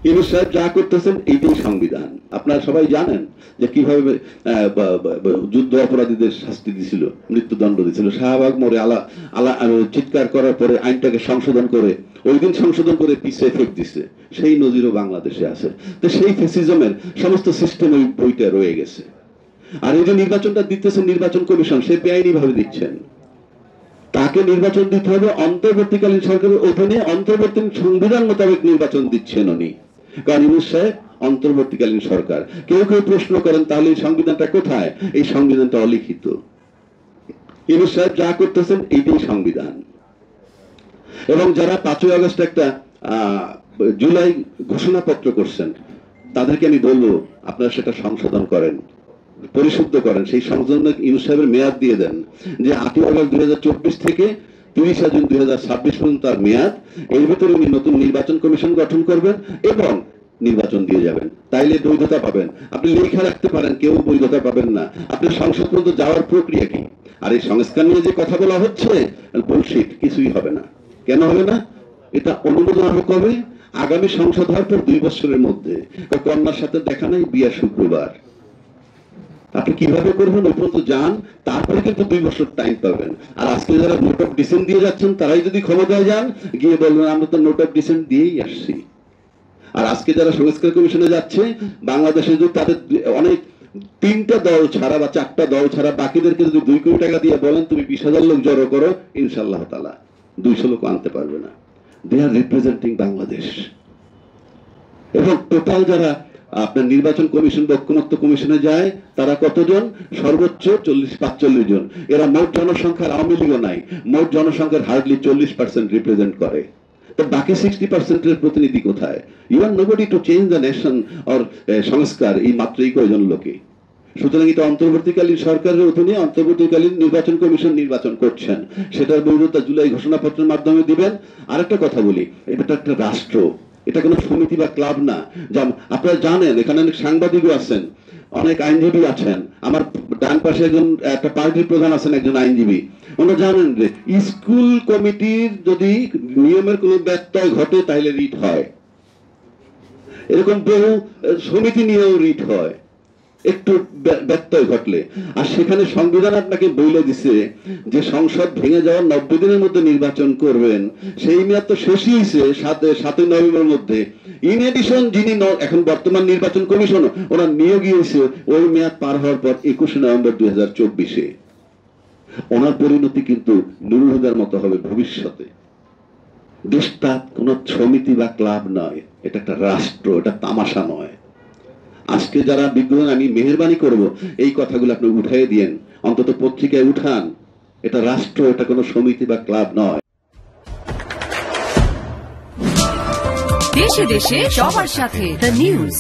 ইউনূস সাহেব যা করতেছেন এইটাই সংবিধান। আপনারা সবাই জানেন যে কিভাবে যুদ্ধ অপরাধীদের শাস্তি দিছিল, মৃত্যুদণ্ড দিছিল। শাহবাগ মোড়ে চিৎকার করার পরে আইনটাকে সংশোধন করে, ওই দিন সংশোধন করে পিছে ফেক দিচ্ছে। সেই নজিরও বাংলাদেশে আছে। তো সেই ফ্যাসিজমের সমস্ত সিস্টেম ওই বইটা রয়ে গেছে। আর এই যে নির্বাচনটা দিতেছেন নির্বাচন কমিশন, সে বেআইনি ভাবে দিচ্ছেন। তাকে নির্বাচন দিতে হবে অন্তর্বর্তীকালীন সরকারের অধীনে, অন্তর্বর্তী সংবিধান মোতাবেক নির্বাচন দিচ্ছেন উনি। কারণ ইউনূস সাহেব অন্তর্বর্তীকালীন সরকার। কেউ কেউ প্রশ্ন করেন তাহলে এই সংবিধানটা কোথায়? এই সংবিধানটা অলিখিত। ইউনূস সাহেব যা করতেছেন এইটাই সংবিধান। এবং যারা 5ই আগস্ট একটা জুলাই ঘোষণাপত্র করছেন, তাদেরকে আমি বলবো আপনারা সেটা সংশোধন করেন, পরিশুদ্ধ করেন। সেই সংশোধন ইউনূস সাহেবের মেয়াদ দিয়ে দেন যে 8ই আগস্ট 2024 থেকে 30 জুন 2026 পর্যন্ত তার মেয়াদ। এর ভিতরে উনি নতুন নির্বাচন কমিশন গঠন করবেন এবং নির্বাচন দিয়ে যাবেন। তাইলে বৈধতা পাবেন। আপনি লেখা রাখতে পারেন, কেউ বৈধতা পাবেন না। আপনি সংসদ পর্যন্ত যাওয়ার প্রক্রিয়া কি? আর এই সংস্কার নিয়ে যে কথা বলা হচ্ছে, বুলশিট, কিছুই হবে না। কেন হবে না? এটা অনুমোদন হবে কবে? আগামী সংসদ হওয়ার পর 2 বছরের মধ্যে। কন্যার সাথে দেখা নাই, বিয়া শুক্রবার। আপনি কিভাবে করবেন ওই পর্যন্ত যান, তারপরে কিন্তু 2 বছর টাইম পাবেন। আর আজকে যারা নোট অফ ডিসেন্ট দিয়ে যাচ্ছেন, তারাই যদি ক্ষমতায় যান, গিয়ে বলবেন আমরা তো নোট অফ ডিসেন্ট দিয়েই আসছি। আর আজকে যারা সংস্কার কমিশনে যাচ্ছে, বাংলাদেশে যদি তাদের অনেক 3টা দল ছাড়া বা 4টা দল ছাড়া বাকিদেরকে যদি 2 কোটি টাকা দিয়ে বলেন তুমি 20,000 লোক জড়ো করো, ইনশাআল্লাহ তাআলা 200 লোক আনতে পারবে না। দে আর রিপ্রেজেন্টিং বাংলাদেশ। এবং টোটাল যারা আপনার নির্বাচন কমিশন বা ঐক্যমত্য কমিশনে যায়, তারা কতজন? সর্বোচ্চ 40-45 জন। এরা মোট জনসংখ্যার আওয়ামী লীগও নাই, মোট জনসংখ্যার হার্ডলি 40% রিপ্রেজেন্ট করে। তো বাকি 60% এর প্রতিনিধি কোথায়? You are nobody to change the nation or সংস্কার, এই মাত্র এই কয়জন লোকে। সুতরাং এটা অন্তর্বর্তীকালীন সরকারের অধীনে অন্তর্বর্তীকালীন নির্বাচন কমিশন নির্বাচন করছেন, সেটার বৈধতা জুলাই ঘোষণাপত্রের মাধ্যমে দিবেন। আরেকটা কথা বলি, এটা একটা রাষ্ট্র, এটা কোনো সমিতি বা ক্লাব না। আপনারা জানেন এখানে অনেক সাংবাদিকও আছেন, অনেক আইনজীবী আছেন। আমার ডান পাশে একজন একটা পার্টির প্রধান আছেন, একজন আইনজীবী। ওনারা জানেন যে স্কুল কমিটির যদি নিয়মের কোনো ব্যত্যয় ঘটে তাহলে রিট হয়। এরকম বহু সমিতি নিয়েও রিট হয় একটু ব্যত্যয় ঘটলে। আর সেখানে সংবিধান আপনাকে বলে দিছে যে সংসদ ভেঙে যাওয়ার 90 দিনের মধ্যে নির্বাচন করবেন। সেই মেয়াদ তো শেষই হয়েছে 7ই নভেম্বরের মধ্যে। ইন এডিশন যিনি এখন বর্তমান নির্বাচন কমিশন ওরা নিয়োগী হয়েছে, ওই মেয়াদ পার হওয়ার পর 21 নভেম্বর 2024-এ ওনার পরিণতি কিন্তু নুরুল হুদার মতো হবে ভবিষ্যতে। দেশটা কোন সমিতি বা ক্লাব নয়, এটা একটা রাষ্ট্র, এটা তামাশা নয়। আজকে যারা বিদ্রোহ, আমি মেহেরবানি করব এই কথাগুলো আপনি উঠাই দিয়েন, অন্তত পত্রিকায় উঠান। এটা রাষ্ট্র, এটা কোনো সমিতি বা ক্লাব নয়। দেশে দেশে সবার সাথে দ্য নিউজ।